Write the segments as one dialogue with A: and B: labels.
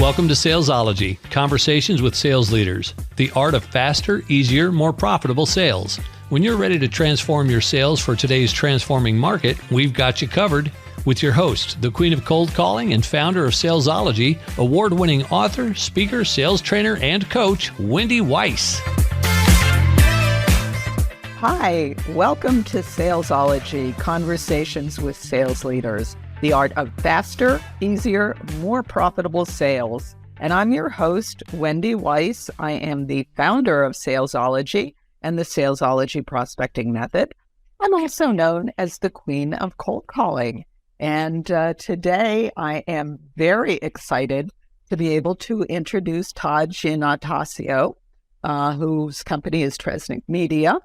A: Welcome to Salesology, conversations with sales leaders, the art of faster, easier, more profitable sales. When you're ready to transform your sales for today's transforming market, we've got you covered with your host, the queen of cold calling and founder of Salesology, award-winning author, speaker, sales trainer, and coach, Wendy Weiss.
B: Hi, welcome to Salesology, conversations with sales leaders, the art of faster, easier, more profitable sales. And I'm your host, Wendy Weiss. I am the founder of Salesology and the Salesology Prospecting Method. I'm also known as the queen of cold calling. And today I am very excited to be able to introduce Todd Giannattasio, whose company is Tresnick Media.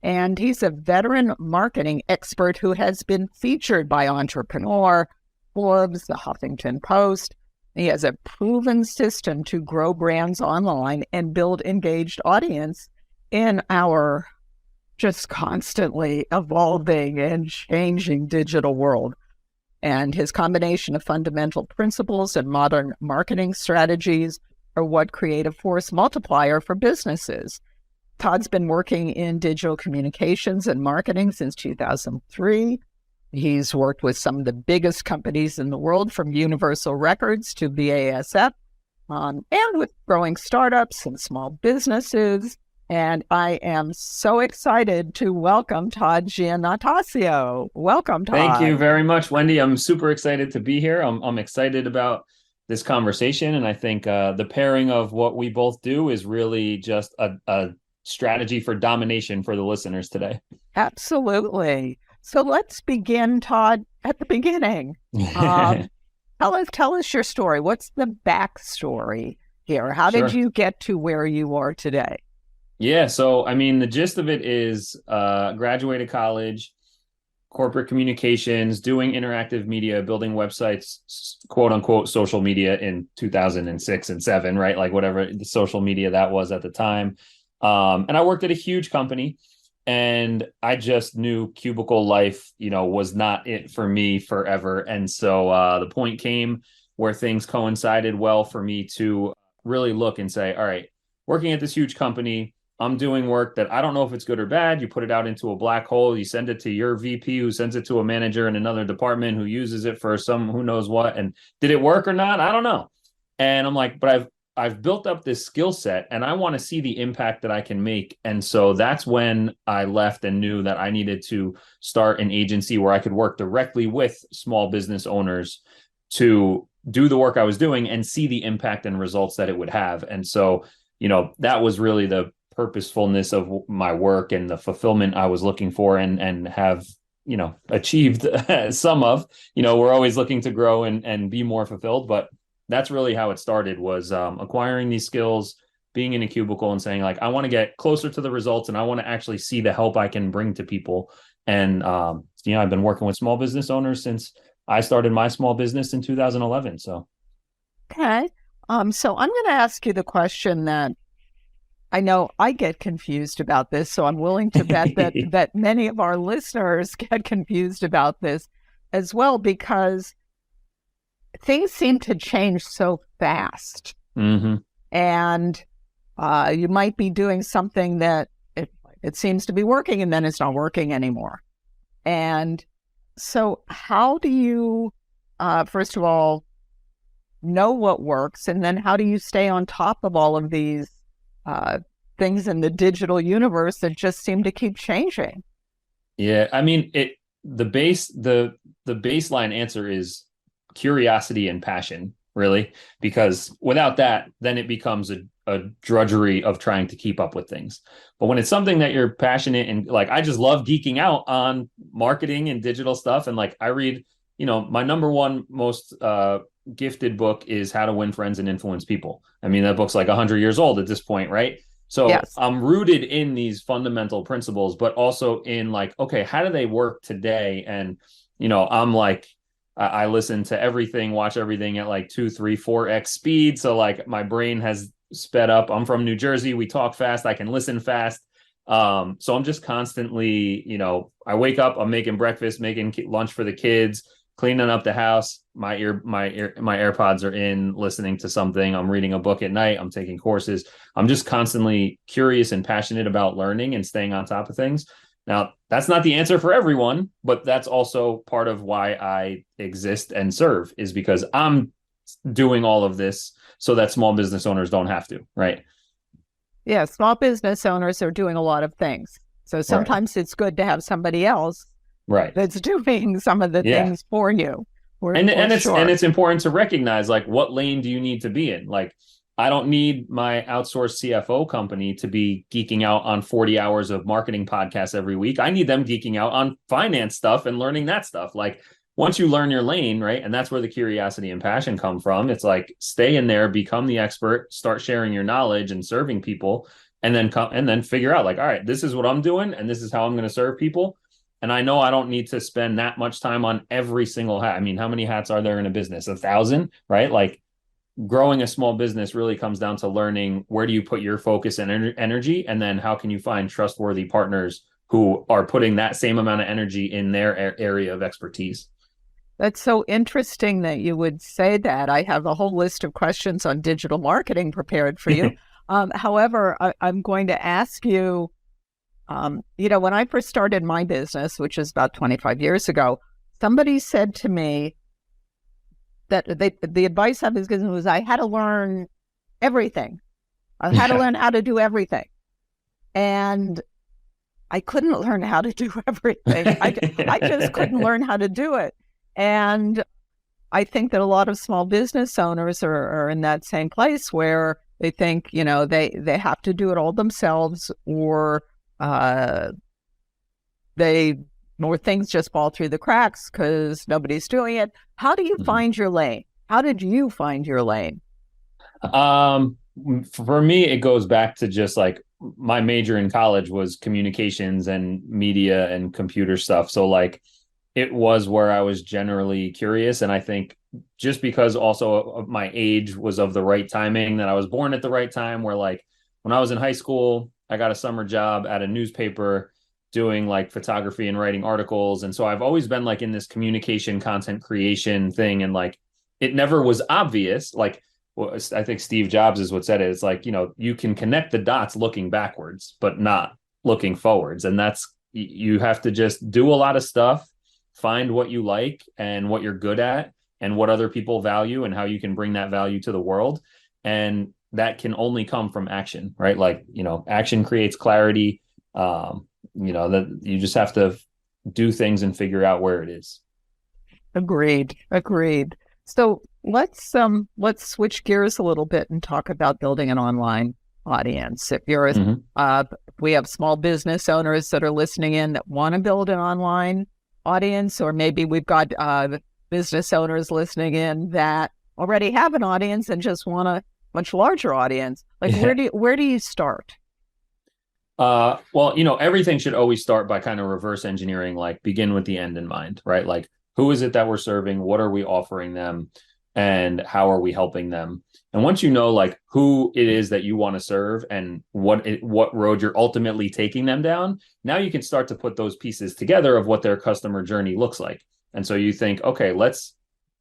B: And he's a veteran marketing expert who has been featured by Entrepreneur, Forbes, the Huffington Post. He has a proven system to grow brands online and build engaged audience in our just constantly evolving and changing digital world. And his combination of fundamental principles and modern marketing strategies are what create a force multiplier for businesses. Todd's been working in digital communications and marketing since 2003. He's worked with some of the biggest companies in the world, from Universal Records to BASF, and with growing startups and small businesses. And I am so excited to welcome Todd Giannattasio. Welcome, Todd.
C: Thank you very much, Wendy. I'm super excited to be here. I'm excited about this conversation. And I think the pairing of what we both do is really just a strategy for domination for the listeners today.
B: Absolutely. So let's begin, Todd, at the beginning. Tell us your story. What's the backstory here? How did you get to where you are today?
C: Yeah. So, I mean, the gist of it is graduated college, corporate communications, doing interactive media, building websites, quote unquote, social media in 2006 and 7, right? Like whatever the social media that was at the time. And I worked at a huge company, and I just knew cubicle life, was not it for me forever. And so the point came where things coincided well for me to really look and say, all right, working at this huge company, I'm doing work that I don't know if it's good or bad. You put it out into a black hole, you send it to your VP, who sends it to a manager in another department who uses it for some who knows what. And did it work or not? I don't know. And I'm like, but I've built up this skill set and I want to see the impact that I can make. And so that's when I left and knew that I needed to start an agency where I could work directly with small business owners to do the work I was doing and see the impact and results that it would have. And so, that was really the purposefulness of my work and the fulfillment I was looking for and have, achieved some of. We're always looking to grow and be more fulfilled, but that's really how it started, was acquiring these skills, being in a cubicle and saying, like, I want to get closer to the results and I want to actually see the help I can bring to people. And, I've been working with small business owners since I started my small business in 2011. So.
B: Okay. So I'm going to ask you the question that I know I get confused about this. So I'm willing to bet that many of our listeners get confused about this as well, because things seem to change so fast. Mm-hmm. And you might be doing something that it seems to be working and then it's not working anymore. And so how do you, first of all, know what works? And then how do you stay on top of all of these things in the digital universe that just seem to keep changing?
C: Yeah, I mean, the baseline answer is curiosity and passion, really, because without that, then it becomes a drudgery of trying to keep up with things. But when it's something that you're passionate and like, I just love geeking out on marketing and digital stuff. And like, I read, my number one most gifted book is How to Win Friends and Influence People. I mean, that book's like 100 years old at this point, right? So yes. I'm rooted in these fundamental principles, but also in like, okay, how do they work today? And, I'm like, I listen to everything, watch everything at like 2, 3, 4x speed. So like my brain has sped up. I'm from New Jersey. We talk fast. I can listen fast. So I'm just constantly, I wake up, I'm making breakfast, making lunch for the kids, cleaning up the house, my AirPods are in, listening to something. I'm reading a book at night. I'm taking courses. I'm just constantly curious and passionate about learning and staying on top of things. Now, that's not the answer for everyone, but that's also part of why I exist and serve, is because I'm doing all of this so that small business owners don't have to, right?
B: Yeah, small business owners are doing a lot of things. So sometimes it's good to have somebody else that's doing some of the things for you.
C: And it's important to recognize, like, what lane do you need to be in? Like, I don't need my outsourced CFO company to be geeking out on 40 hours of marketing podcasts every week. I need them geeking out on finance stuff and learning that stuff. Like, once you learn your lane, right? And that's where the curiosity and passion come from. It's like, stay in there, become the expert, start sharing your knowledge and serving people, and then figure out, like, all right, this is what I'm doing and this is how I'm going to serve people. And I know I don't need to spend that much time on every single hat. I mean, how many hats are there in a business? 1,000, right? Like, growing a small business really comes down to learning, where do you put your focus and energy, and then how can you find trustworthy partners who are putting that same amount of energy in their area of expertise.
B: That's so interesting that you would say that. I have a whole list of questions on digital marketing prepared for you. However, I'm going to ask you, when I first started my business, which is about 25 years ago, somebody said to me that the advice I was given was I had to learn everything. I had to learn how to do everything. And I couldn't learn how to do everything. I just couldn't learn how to do it. And I think that a lot of small business owners are in that same place where they think, they have to do it all themselves, or things just fall through the cracks because nobody's doing it. How do you find your lane? How did you find your lane?
C: For me, it goes back to just like, my major in college was communications and media and computer stuff. So like, it was where I was generally curious. And I think just because also of my age was of the right timing, that I was born at the right time, where like, when I was in high school, I got a summer job at a newspaper doing like photography and writing articles. And so I've always been like in this communication, content creation thing. And like, it never was obvious. Like, well, I think Steve Jobs is what said it. It's like, you can connect the dots looking backwards, but not looking forwards. And you have to just do a lot of stuff, find what you like and what you're good at and what other people value and how you can bring that value to the world. And that can only come from action, right? Like, action creates clarity. That you just have to do things and figure out where it is. Agreed.
B: So let's switch gears a little bit and talk about building an online audience. If you're we have small business owners that are listening in that want to build an online audience, or maybe we've got business owners listening in that already have an audience and just want a much larger audience. Like, where do you start?
C: Well, everything should always start by kind of reverse engineering, like begin with the end in mind, right? Like, who is it that we're serving? What are we offering them? And how are we helping them? And once you know like who it is that you want to serve and what road you're ultimately taking them down, now you can start to put those pieces together of what their customer journey looks like. And so you think, okay, let's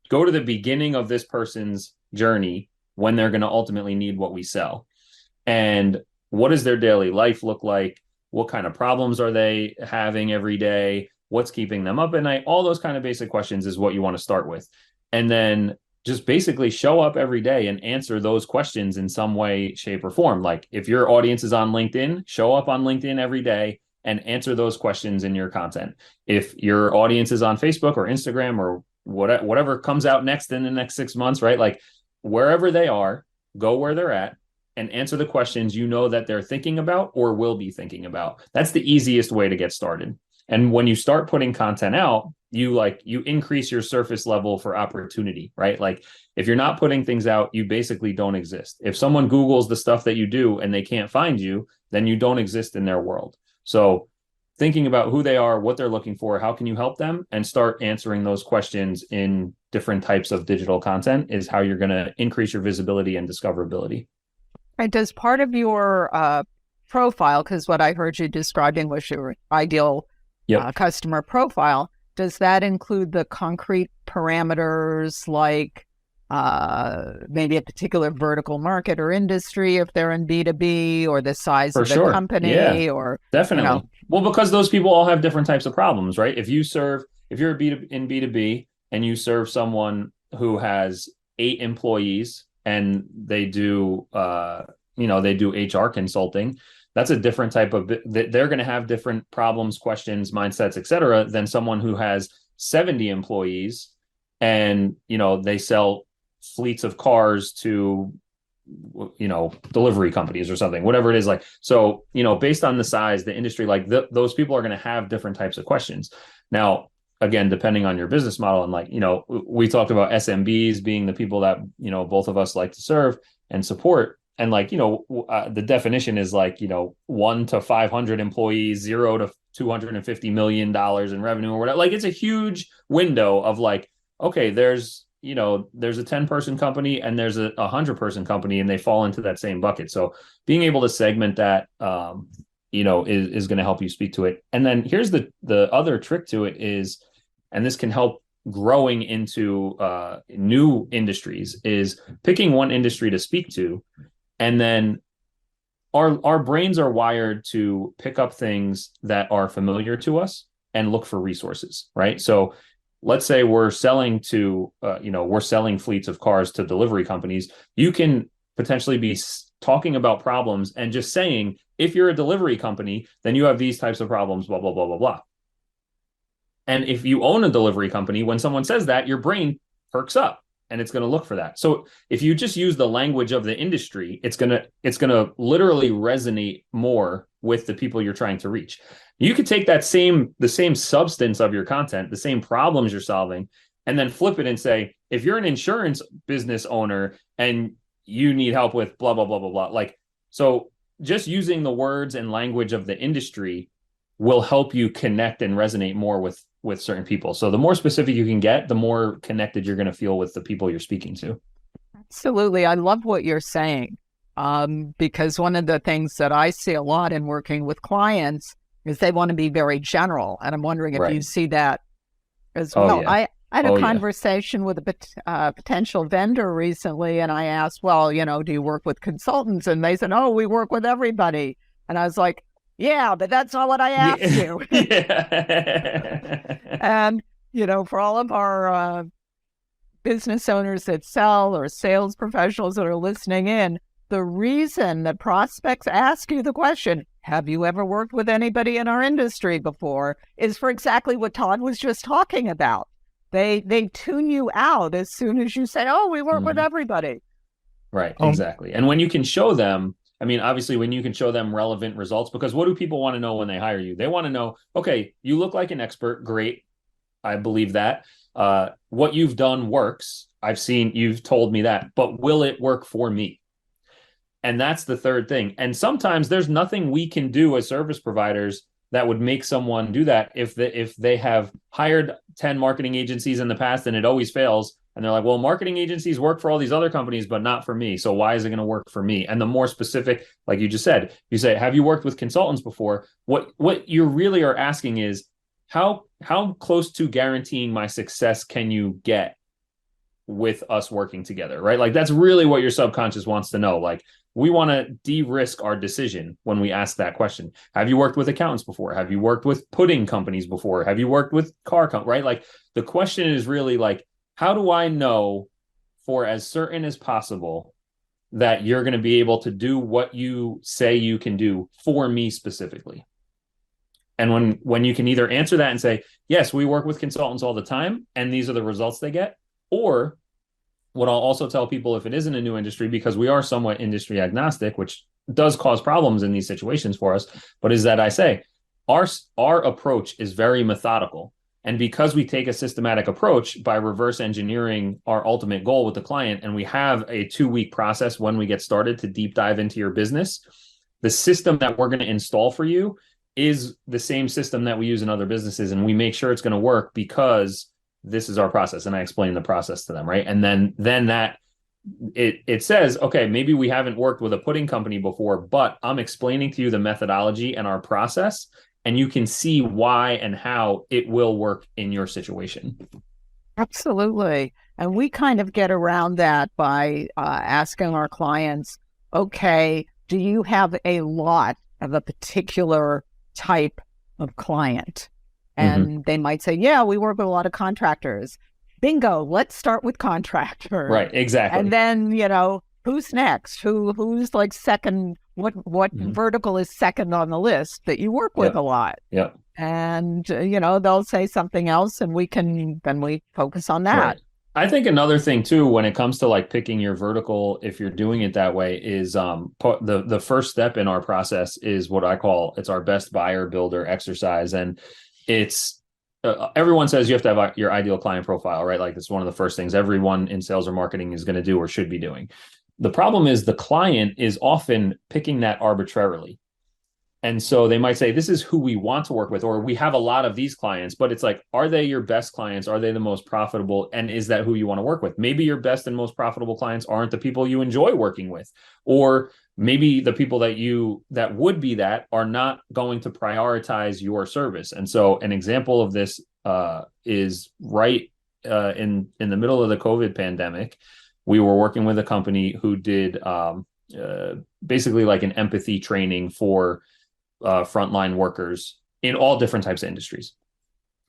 C: go to the beginning of this person's journey when they're going to ultimately need what we sell. And what does their daily life look like? What kind of problems are they having every day? What's keeping them up at night? All those kind of basic questions is what you want to start with. And then just basically show up every day and answer those questions in some way, shape, or form. Like, if your audience is on LinkedIn, show up on LinkedIn every day and answer those questions in your content. If your audience is on Facebook or Instagram or whatever comes out next in the next 6 months, right? Like, wherever they are, go where they're at and answer the questions that they're thinking about or will be thinking about. That's the easiest way to get started. And when you start putting content out, you increase your surface level for opportunity, right? Like, if you're not putting things out, you basically don't exist. If someone Googles the stuff that you do and they can't find you, then you don't exist in their world. So thinking about who they are, what they're looking for, how can you help them, and start answering those questions in different types of digital content is how you're going to increase your visibility and discoverability.
B: And does part of your profile, because what I heard you describing was your ideal customer profile, does that include the concrete parameters like maybe a particular vertical market or industry if they're in B2B, or the size
C: For
B: of the
C: sure.
B: company,
C: Yeah,
B: or,
C: definitely. Well, because those people all have different types of problems, right? If you're in B2B and you serve someone who has 8 employees and they do, they do HR consulting, that's a different type of, they're going to have different problems, questions, mindsets, et cetera, than someone who has 70 employees and, they sell fleets of cars to delivery companies or something, whatever it is. Like, so, based on the size, the industry, like those people are going to have different types of questions. Now, again, depending on your business model, and like, we talked about SMBs being the people that, both of us like to serve and support. And like, the definition is like, 1 to 500 employees, 0 to $250 million in revenue or whatever. Like, it's a huge window of like, okay, there's a 10-person company and there's a 100-person company, and they fall into that same bucket. So being able to segment that, is going to help you speak to it. And then here's the other trick to it is, and this can help growing into new industries, is picking one industry to speak to. And then our brains are wired to pick up things that are familiar to us and look for resources, right? So let's say we're selling to, we're selling fleets of cars to delivery companies. You can potentially be talking about problems and just saying, if you're a delivery company, then you have these types of problems, blah, blah, blah, blah, blah. And if you own a delivery company, when someone says that, your brain perks up and it's going to look for that. So if you just use the language of the industry, it's going to literally resonate more with the people you're trying to reach. You could take the same substance of your content, the same problems you're solving, and then flip it and say, if you're an insurance business owner and you need help with blah, blah, blah, blah, blah. Like, so just using the words and language of the industry will help you connect and resonate more with certain people. So the more specific you can get, the more connected you're going to feel with the people you're speaking to.
B: Absolutely. I love what you're saying, because one of the things that I see a lot in working with clients is they want to be very general. And I'm wondering if you see that as well. Yeah. I had a conversation with a potential vendor recently, and I asked, well, do you work with consultants? And they said, oh, we work with everybody. And I was like, yeah, but that's not what I asked you. And, for all of our business owners that sell, or sales professionals that are listening in, the reason that prospects ask you the question, have you ever worked with anybody in our industry before, is for exactly what Todd was just talking about. They tune you out as soon as you say, oh, we work with everybody.
C: Right, exactly. And when you can show them, obviously when you can show them relevant results, because what do people want to know when they hire you? They want to know, okay, you look like an expert. Great. I believe that. What you've done works. I've seen, you've told me that, but will it work for me? And that's the third thing. And sometimes there's nothing we can do as service providers that would make someone do that if they have hired 10 marketing agencies in the past and it always fails. And they're like, well, marketing agencies work for all these other companies, but not for me. So why is it going to work for me? And the more specific, like you just said, you say, have you worked with consultants before? What you really are asking is, how close to guaranteeing my success can you get with us working together, right? Like, that's really what your subconscious wants to know. Like, we want to de-risk our decision when we ask that question. Have you worked with accountants before? Have you worked with pudding companies before? Have you worked with car companies, right? Like, the question is really like, how do I know for as certain as possible that you're going to be able to do what you say you can do for me specifically? And when you can either answer that and say, yes, we work with consultants all the time, and these are the results they get, or what I'll also tell people, if it isn't a new industry, because we are somewhat industry agnostic, which does cause problems in these situations for us, but is that I say, our approach is very methodical. And because we take a systematic approach by reverse engineering our ultimate goal with the client, and we have a 2-week process when we get started to deep dive into your business, the system that we're going to install for you is the same system that we use in other businesses. And we make sure it's going to work because this is our process. And I explain the process to them, right? And then that it says, okay, maybe we haven't worked with a pudding company before, but I'm explaining to you the methodology and our process, and you can see why and how it will work in your situation.
B: Absolutely. And we kind of get around that by asking our clients, okay, do you have a lot of a particular type of client?
C: Hmm.
B: And they might say, yeah, we work with a lot of contractors. Bingo, let's start with contractors.
C: Right. Exactly.
B: And then, who's next? Who's like second? What
C: Hmm.
B: vertical is second on the list that you work with
C: Yep.
B: a lot?
C: Yep.
B: And they'll say something else, and we focus on that.
C: Right. I think another thing too, when it comes to like picking your vertical, if you're doing it that way, is the first step in our process is what I call it's our best buyer builder exercise, and it's everyone says you have to have your ideal client profile, right? Like it's one of the first things everyone in sales or marketing is going to do or should be doing. The problem is the client is often picking that arbitrarily. And so they might say, this is who we want to work with, or we have a lot of these clients, but it's like, are they your best clients? Are they the most profitable? And is that who you want to work with? Maybe your best and most profitable clients aren't the people you enjoy working with, or maybe the people that would be that are not going to prioritize your service. And so an example of this is right in the middle of the COVID pandemic. We were working with a company who did basically like an empathy training for frontline workers in all different types of industries.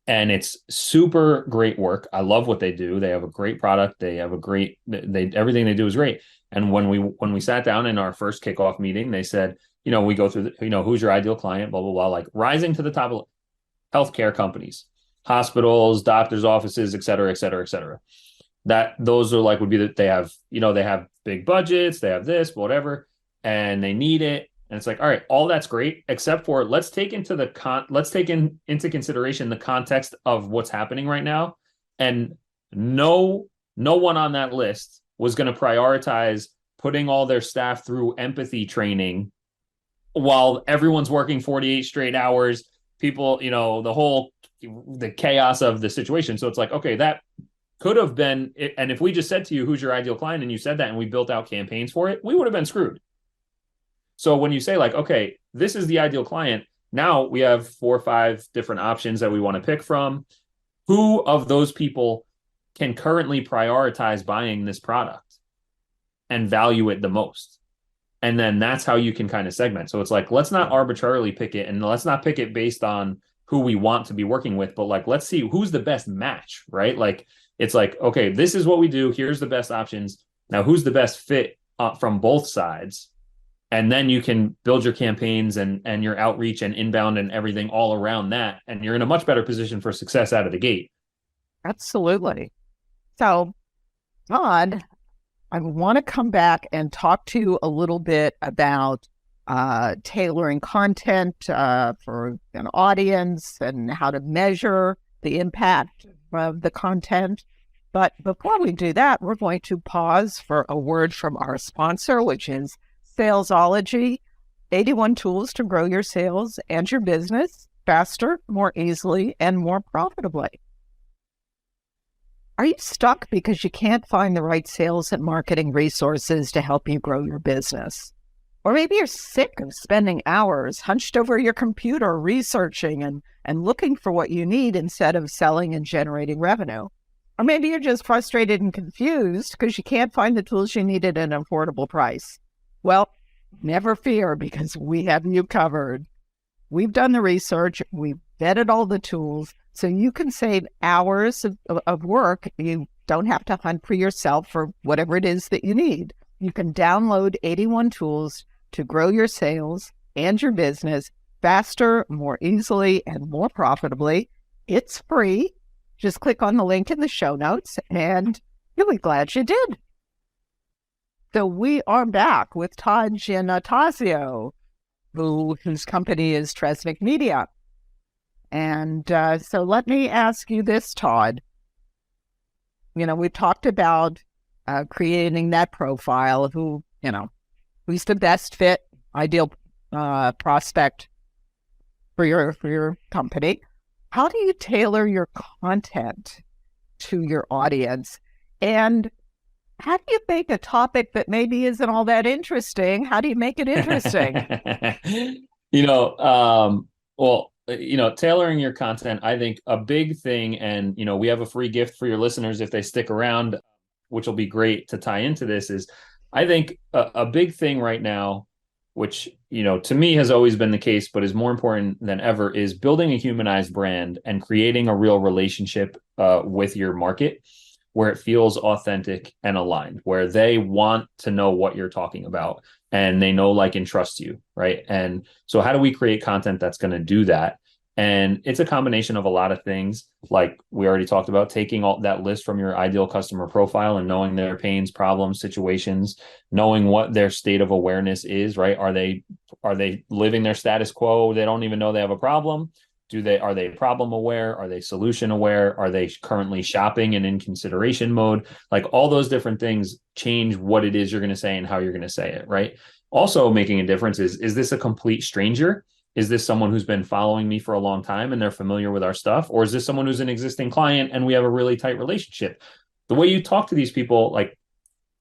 C: And it's super great work. I love what they do. They have a great product. They have everything they do is great. And when we sat down in our first kickoff meeting, they said, we go through who's your ideal client, blah, blah, blah, like rising to the top of healthcare companies, hospitals, doctors' offices, et cetera, et cetera, et cetera. That those are like would be that they have big budgets, they have this, whatever, and they need it. And it's like, all right, all that's great, except for let's take into consideration the context of what's happening right now. And no one on that list was going to prioritize putting all their staff through empathy training while everyone's working 48 straight hours. People, the chaos of the situation. So it's like, okay, that could have been, and if we just said to you, who's your ideal client? And you said that, and we built out campaigns for it, we would have been screwed. So when you say like, okay, this is the ideal client, now we have 4 or 5 different options that we want to pick from. Who of those people can currently prioritize buying this product and value it the most? And then that's how you can kind of segment. So it's like, let's not arbitrarily pick it, and let's not pick it based on who we want to be working with, but like, let's see who's the best match, right? Like, it's like, okay, this is what we do. Here's the best options. Now, who's the best fit from both sides? And then you can build your campaigns and your outreach and inbound and everything all around that. And you're in a much better position for success out of the gate.
B: Absolutely. So, Todd, I want to come back and talk to you a little bit about tailoring content for an audience and how to measure the impact of the content. But before we do that, we're going to pause for a word from our sponsor, which is Salesology, 81 tools to grow your sales and your business faster, more easily, and more profitably. Are you stuck because you can't find the right sales and marketing resources to help you grow your business? Or maybe you're sick of spending hours hunched over your computer researching and looking for what you need instead of selling and generating revenue. Or maybe you're just frustrated and confused because you can't find the tools you need at an affordable price. Well, never fear, because we have you covered. We've done the research. We've vetted all the tools, so you can save hours of work. You don't have to hunt for yourself for whatever it is that you need. You can download 81 tools to grow your sales and your business faster, more easily, and more profitably. It's free. Just click on the link in the show notes, and you'll be glad you did. So we are back with Todd Giannattasio, whose company is Tresnick Media. And so let me ask you this, Todd. We talked about creating that profile, who's the best fit, ideal prospect for your company. How do you tailor your content to your audience? And how do you make a topic that maybe isn't all that interesting? How do you make it interesting?
C: Well, tailoring your content, I think a big thing, and, we have a free gift for your listeners if they stick around, which will be great to tie into this, is I think a big thing right now, which, to me has always been the case, but is more important than ever, is building a humanized brand and creating a real relationship with your market where it feels authentic and aligned, where they want to know what you're talking about and they know, like, and trust you, right? And so how do we create content that's going to do that? And it's a combination of a lot of things, like we already talked about, taking all that list from your ideal customer profile and knowing their pains, problems, situations, knowing what their state of awareness is, right? Are they living their status quo? They don't even know they have a problem. Are they problem aware? Are they solution aware? Are they currently shopping and in consideration mode? Like, all those different things change what it is you're going to say and how you're going to say it, right? Also making a difference is this a complete stranger? Is this someone who's been following me for a long time and they're familiar with our stuff? Or is this someone who's an existing client and we have a really tight relationship? The way you talk to these people, like,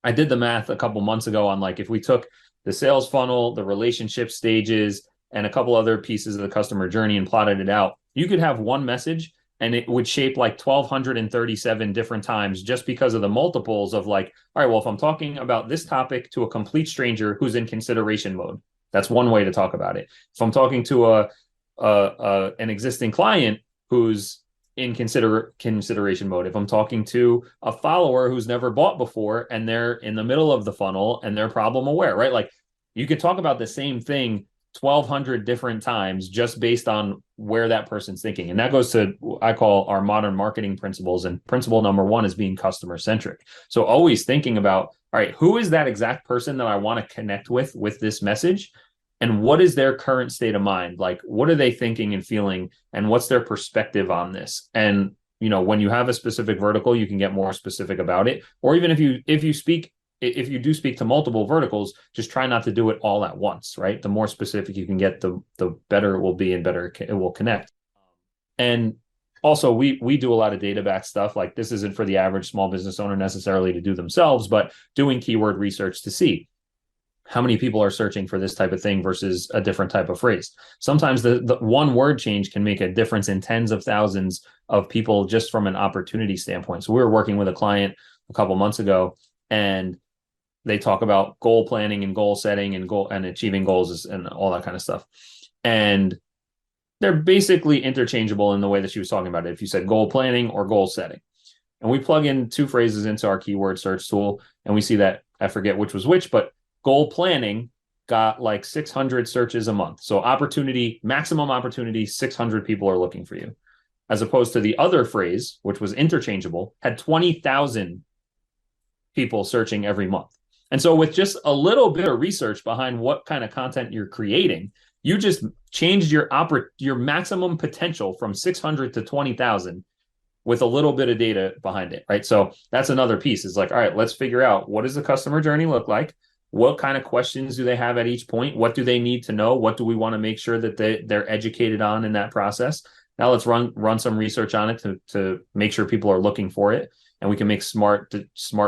C: I did the math a couple months ago on, like, if we took the sales funnel, the relationship stages, and a couple other pieces of the customer journey and plotted it out, you could have one message and it would shape like 1,237 different times, just because of the multiples of, like, all right, well, if I'm talking about this topic to a complete stranger who's in consideration mode, that's one way to talk about it. If I'm talking to an existing client who's in consideration mode, if I'm talking to a follower who's never bought before and they're in the middle of the funnel and they're problem aware, right? Like, you could talk about the same thing 1,200 different times just based on where that person's thinking. And that goes to, I call, our modern marketing principles. And principle number one is being customer centric. So always thinking about, all right, who is that exact person that I want to connect with this message? And what is their current state of mind? Like, what are they thinking and feeling? And what's their perspective on this? And, when you have a specific vertical, you can get more specific about it. Or even if you do speak to multiple verticals, just try not to do it all at once, right? The more specific you can get, the better it will be and better it will connect. And also, we do a lot of data-backed stuff. Like, this isn't for the average small business owner necessarily to do themselves, but doing keyword research to see how many people are searching for this type of thing versus a different type of phrase. Sometimes the one word change can make a difference in tens of thousands of people just from an opportunity standpoint. So we were working with a client a couple months ago, and they talk about goal planning and goal setting and achieving goals and all that kind of stuff. And they're basically interchangeable in the way that she was talking about it. If you said goal planning or goal setting, and we plug in two phrases into our keyword search tool, and we see that, I forget which was which, but goal planning got like 600 searches a month. So maximum opportunity, 600 people are looking for you. As opposed to the other phrase, which was interchangeable, had 20,000 people searching every month. And so with just a little bit of research behind what kind of content you're creating, you just changed your maximum potential from 600 to 20,000 with a little bit of data behind it, right? So that's another piece. Is like, all right, let's figure out, what does the customer journey look like? What kind of questions do they have at each point? What do they need to know? What do we want to make sure that they're educated on in that process? Now let's run some research on it to make sure people are looking for it, and we can make smart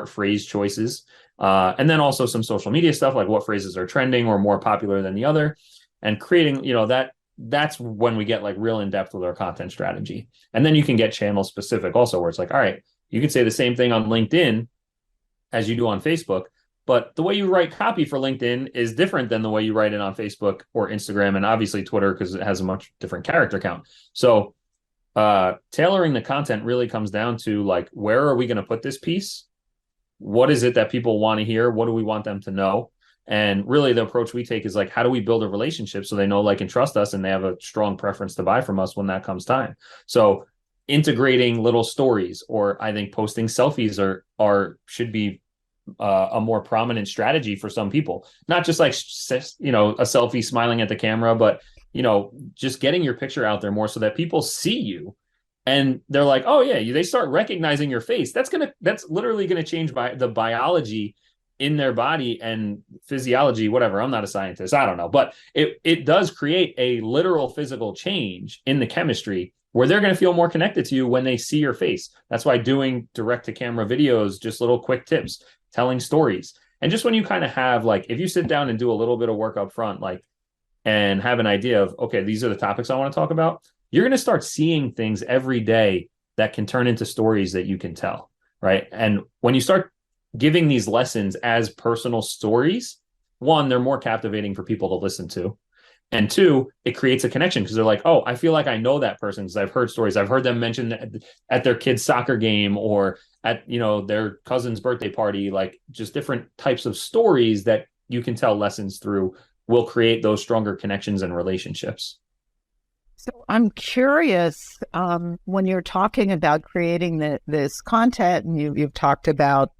C: phrase choices. And then also some social media stuff, like what phrases are trending or more popular than the other, and creating, that's when we get like real in depth with our content strategy. And then you can get channel specific also, where it's like, all right, you can say the same thing on LinkedIn as you do on Facebook, but the way you write copy for LinkedIn is different than the way you write it on Facebook or Instagram, and obviously Twitter, because it has a much different character count. So tailoring the content really comes down to, like, where are we going to put this piece? What is it that people want to hear? What do we want them to know? And really the approach we take is like, how do we build a relationship so they know, like, and trust us, and they have a strong preference to buy from us when that comes time? So integrating little stories, or I think posting selfies should be a more prominent strategy for some people. Not just like, a selfie smiling at the camera, but, just getting your picture out there more so that people see you and they're like, oh yeah, they start recognizing your face. That's literally going to change the biology in their body and physiology, whatever. I'm not a scientist, I don't know, but it does create a literal physical change in the chemistry where they're going to feel more connected to you when they see your face. That's why doing direct to camera videos, just little quick tips, telling stories. And just when you kind of have, like, if you sit down and do a little bit of work up front, like, and have an idea of, okay, these are the topics I want to talk about, you're going to start seeing things every day that can turn into stories that you can tell, right? And when you start giving these lessons as personal stories, one, they're more captivating for people to listen to. And two, it creates a connection because they're like, oh, I feel like I know that person because I've heard stories. I've heard them mention at their kid's soccer game or at, their cousin's birthday party, like just different types of stories that you can tell lessons through will create those stronger connections and relationships.
B: So I'm curious, when you're talking about creating this content, and you've talked about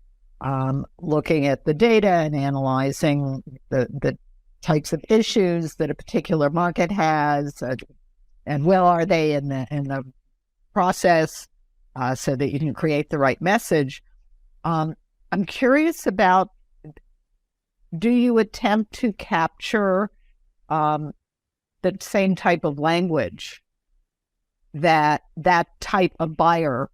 B: looking at the data and analyzing the types of issues that a particular market has, and well, are they in the process so that you can create the right message. I'm curious about, do you attempt to capture the same type of language that type of buyer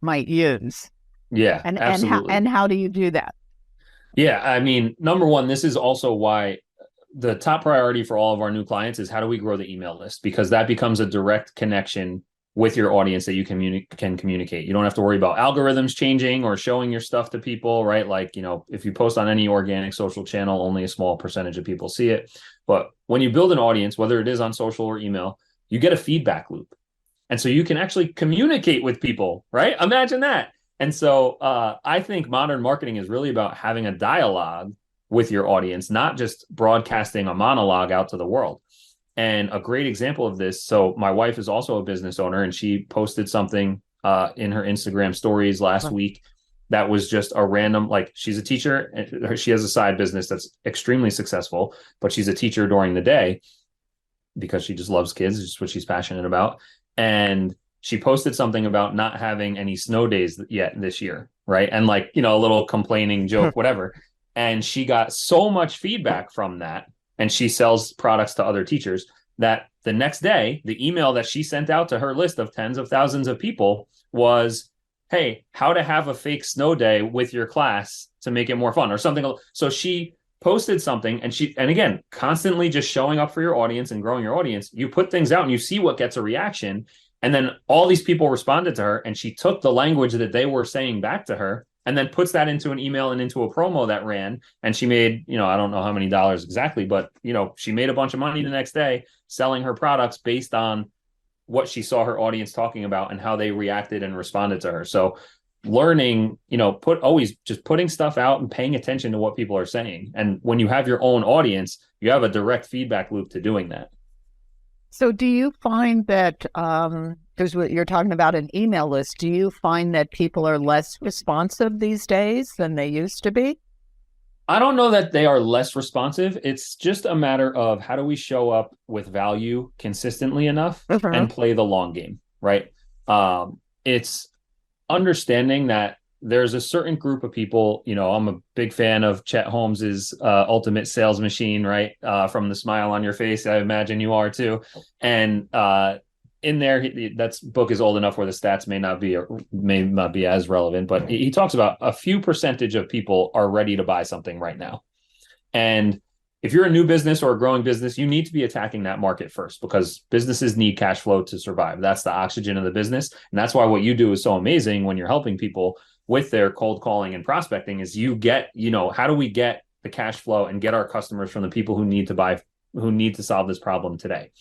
B: might use?
C: Yeah,
B: and
C: absolutely.
B: And how do you do that?
C: Yeah, I mean, number one, this is also why the top priority for all of our new clients is how do we grow the email list? Because that becomes a direct connection with your audience that you can communicate. You don't have to worry about algorithms changing or showing your stuff to people, right? Like, if you post on any organic social channel, only a small percentage of people see it. But when you build an audience, whether it is on social or email, you get a feedback loop. And so you can actually communicate with people, right? Imagine that. And so I think modern marketing is really about having a dialogue with your audience, not just broadcasting a monologue out to the world. And a great example of this, so my wife is also a business owner, and she posted something in her Instagram stories last week that was just a random, like, she's a teacher, and she has a side business that's extremely successful, but she's a teacher during the day because she just loves kids, it's just what she's passionate about. And she posted something about not having any snow days yet this year, right? And like, a little complaining joke, whatever. And she got so much feedback from that, and she sells products to other teachers, that the next day, the email that she sent out to her list of tens of thousands of people was, hey, how to have a fake snow day with your class to make it more fun or something. So she posted something, and again, constantly just showing up for your audience and growing your audience. You put things out and you see what gets a reaction. And then all these people responded to her, and she took the language that they were saying back to her and then puts that into an email and into a promo that ran. And she made, I don't know how many dollars exactly, but, she made a bunch of money the next day selling her products based on what she saw her audience talking about and how they reacted and responded to her. So learning, always just putting stuff out and paying attention to what people are saying. And when you have your own audience, you have a direct feedback loop to doing that.
B: So do you find that, because you're talking about an email list, do you find that people are less responsive these days than they used to be?
C: I don't know that they are less responsive. It's just a matter of how do we show up with value consistently enough and play the long game, right? It's understanding that there's a certain group of people, I'm a big fan of Chet Holmes's Ultimate Sales Machine, right? From the smile on your face, I imagine you are too. And in there, that book is old enough where the stats may not be as relevant, but he talks about a few percentage of people are ready to buy something right now. And if you're a new business or a growing business, you need to be attacking that market first, because businesses need cash flow to survive. That's the oxygen of the business. And that's why what you do is so amazing when you're helping people with their cold calling and prospecting is you get, how do we get the cash flow and get our customers from the people who need to buy, who need to solve this problem today.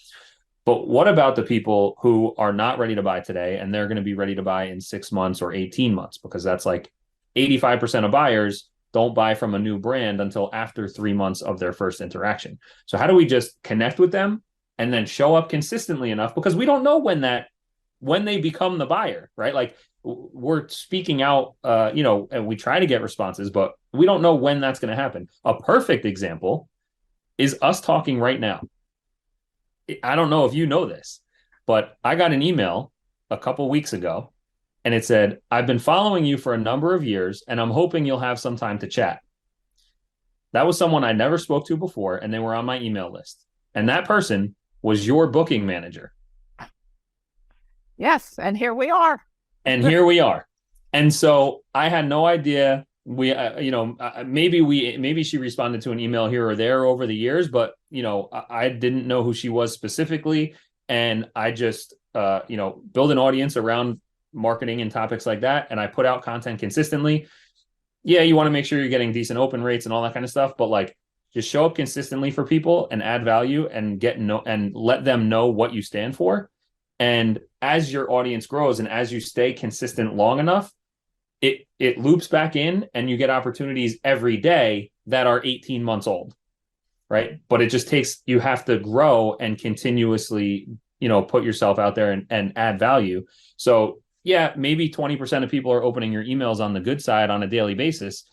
C: But what about the people who are not ready to buy today and they're going to be ready to buy in 6 months or 18 months? Because that's like 85% of buyers don't buy from a new brand until after 3 months of their first interaction. So how do we just connect with them and then show up consistently enough? Because we don't know when they become the buyer, right? Like, we're speaking out, and we try to get responses, but we don't know when that's going to happen. A perfect example is us talking right now. I don't know if you know this, but I got an email a couple weeks ago, and it said, I've been following you for a number of years, and I'm hoping you'll have some time to chat. That was someone I never spoke to before, and they were on my email list. And that person was your booking manager.
B: Yes, and here we are.
C: And so I had no idea. We, maybe she responded to an email here or there over the years, but I didn't know who she was specifically. And I just, build an audience around marketing and topics like that. And I put out content consistently. Yeah, you want to make sure you're getting decent open rates and all that kind of stuff. But like, just show up consistently for people and add value and and let them know what you stand for. And as your audience grows and as you stay consistent long enough, it loops back in and you get opportunities every day that are 18 months old, right? But it just takes, you have to grow and continuously, put yourself out there and add value. So yeah, maybe 20% of people are opening your emails on the good side on a daily basis,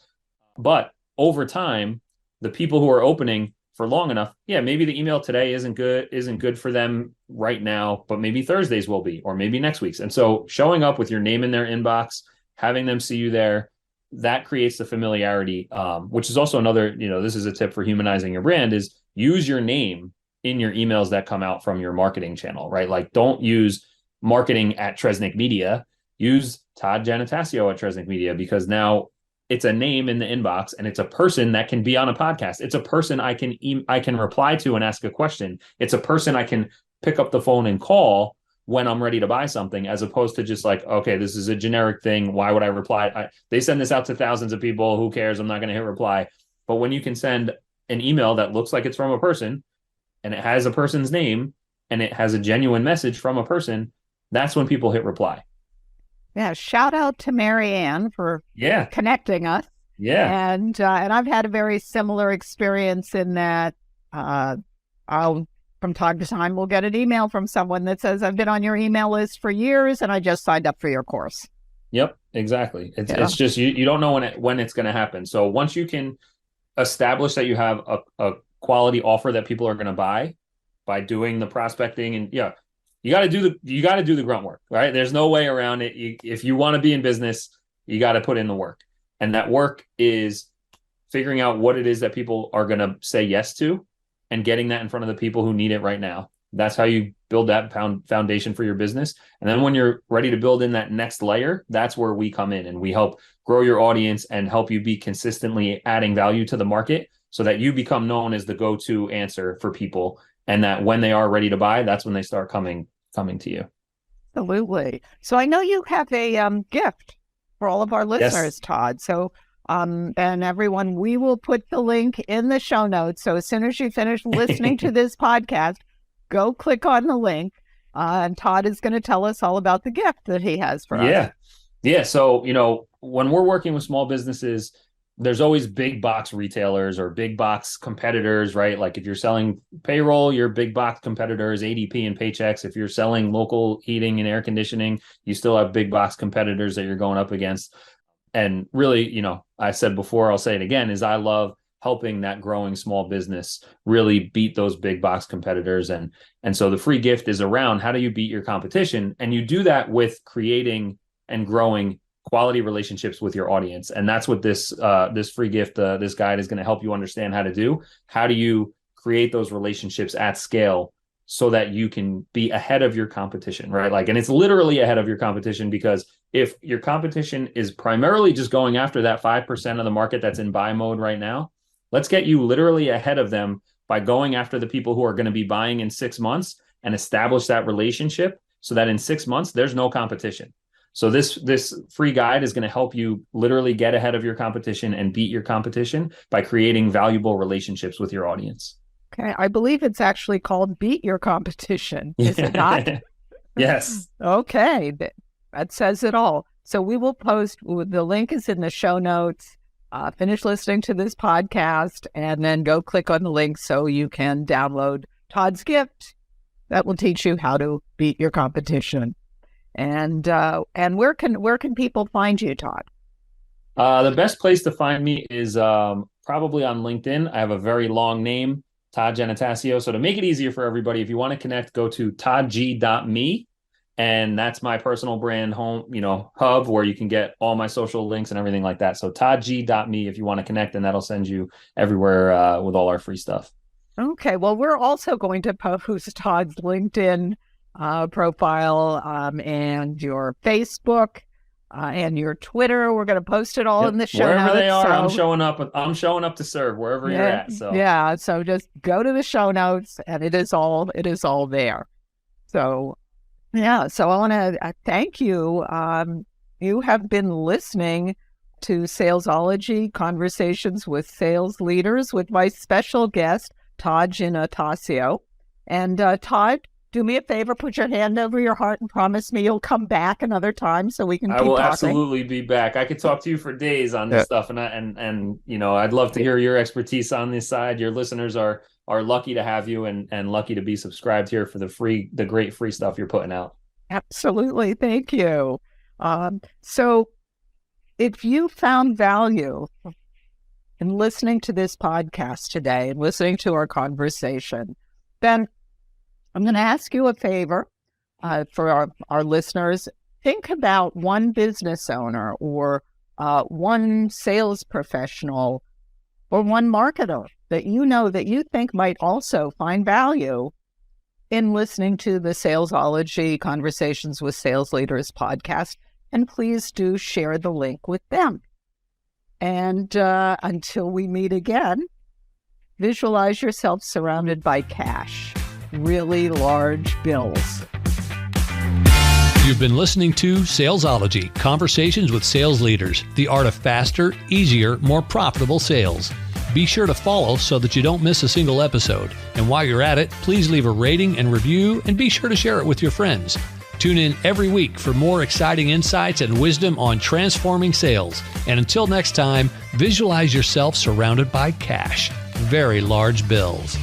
C: but over time, the people who are opening for long enough, yeah, maybe the email today isn't good for them right now, but maybe Thursdays will be, or maybe next week's. And so showing up with your name in their inbox, having them see you there, that creates the familiarity, which is also another, this is a tip for humanizing your brand, is use your name in your emails that come out from your marketing channel, right? Like, don't use marketing at Tresnick Media, use Todd Giannattasio at Tresnick Media, because now it's a name in the inbox and it's a person that can be on a podcast. It's a person I can reply to and ask a question. It's a person I can pick up the phone and call when I'm ready to buy something, as opposed to just like, okay, this is a generic thing. Why would I reply? They send this out to thousands of people. Who cares? I'm not going to hit reply. But when you can send an email that looks like it's from a person and it has a person's name and it has a genuine message from a person, that's when people hit reply.
B: Yeah, shout out to Marianne for connecting us.
C: Yeah.
B: And I've had a very similar experience in that I'll, from time to time, we'll get an email from someone that says, I've been on your email list for years and I just signed up for your course.
C: Yep, exactly. It's just, you don't know when it's going to happen. So once you can establish that you have a quality offer that people are going to buy by doing the prospecting, and you got to do the grunt work, right? There's no way around it. If you want to be in business, you got to put in the work. And that work is figuring out what it is that people are going to say yes to and getting that in front of the people who need it right now. That's how you build that foundation for your business. And then when you're ready to build in that next layer, that's where we come in and we help grow your audience and help you be consistently adding value to the market so that you become known as the go-to answer for people. And that when they are ready to buy, that's when they start coming to you.
B: Absolutely. So I know you have a gift for all of our listeners, Todd. So, and everyone, we will put the link in the show notes. So as soon as you finish listening to this podcast, go click on the link. And Todd is going to tell us all about the gift that he has for us.
C: Yeah. So, when we're working with small businesses, there's always big box retailers or big box competitors, right? Like if you're selling payroll, your big box competitors, ADP and Paychex. If you're selling local heating and air conditioning, you still have big box competitors that you're going up against. And really, I said before, I'll say it again, is I love helping that growing small business really beat those big box competitors. And so the free gift is around how do you beat your competition? And you do that with creating and growing quality relationships with your audience. And that's what this free gift, this guide is going to help you understand how to do. How do you create those relationships at scale so that you can be ahead of your competition, right? Like, and it's literally ahead of your competition, because if your competition is primarily just going after that 5% of the market that's in buy mode right now, let's get you literally ahead of them by going after the people who are going to be buying in 6 months and establish that relationship so that in 6 months, there's no competition. So this free guide is going to help you literally get ahead of your competition and beat your competition by creating valuable relationships with your audience.
B: Okay. I believe it's actually called Beat Your Competition. Is it not?
C: Yes.
B: Okay. That says it all. So we will post, the link is in the show notes. Finish listening to this podcast and then go click on the link so you can download Todd's gift that will teach you how to beat your competition. And where can people find you, Todd?
C: The best place to find me is probably on LinkedIn. I have a very long name, Todd Giannattasio. So to make it easier for everybody, if you want to connect, go to toddg.me. And that's my personal brand home, hub where you can get all my social links and everything like that. So toddg.me if you want to connect, and that'll send you everywhere with all our free stuff.
B: Okay. Well, we're also going to post Todd's LinkedIn profile and your Facebook and your Twitter. We're going to post it all
C: Yep.
B: in the show
C: Wherever
B: notes.
C: they are,
B: so,
C: I'm showing up to serve wherever you're at. So
B: yeah, so just go to the show notes, and it is all there. So yeah, so I want to thank you. You have been listening to Salesology, Conversations with Sales Leaders, with my special guest, Todd Giannattasio. And Todd, do me a favor, put your hand over your heart and promise me you'll come back another time so we can keep
C: I will
B: talking.
C: absolutely be back. I could talk to you for days on this stuff, and you know, I'd love to hear your expertise on this side. Your listeners are lucky to have you, and lucky to be subscribed here for the great free stuff you're putting out.
B: Absolutely. Thank you. So if you found value in listening to this podcast today and listening to our conversation, then I'm going to ask you a favor for our listeners. Think about one business owner or one sales professional or one marketer that you think might also find value in listening to the Salesology Conversations with Sales Leaders podcast. And please do share the link with them. And until we meet again, visualize yourself surrounded by cash, really large bills.
A: You've been listening to Salesology, Conversations with Sales Leaders, the art of faster, easier, more profitable sales. Be sure to follow so that you don't miss a single episode. And while you're at it, please leave a rating and review, and be sure to share it with your friends. Tune in every week for more exciting insights and wisdom on transforming sales. And until next time, visualize yourself surrounded by cash, very large bills.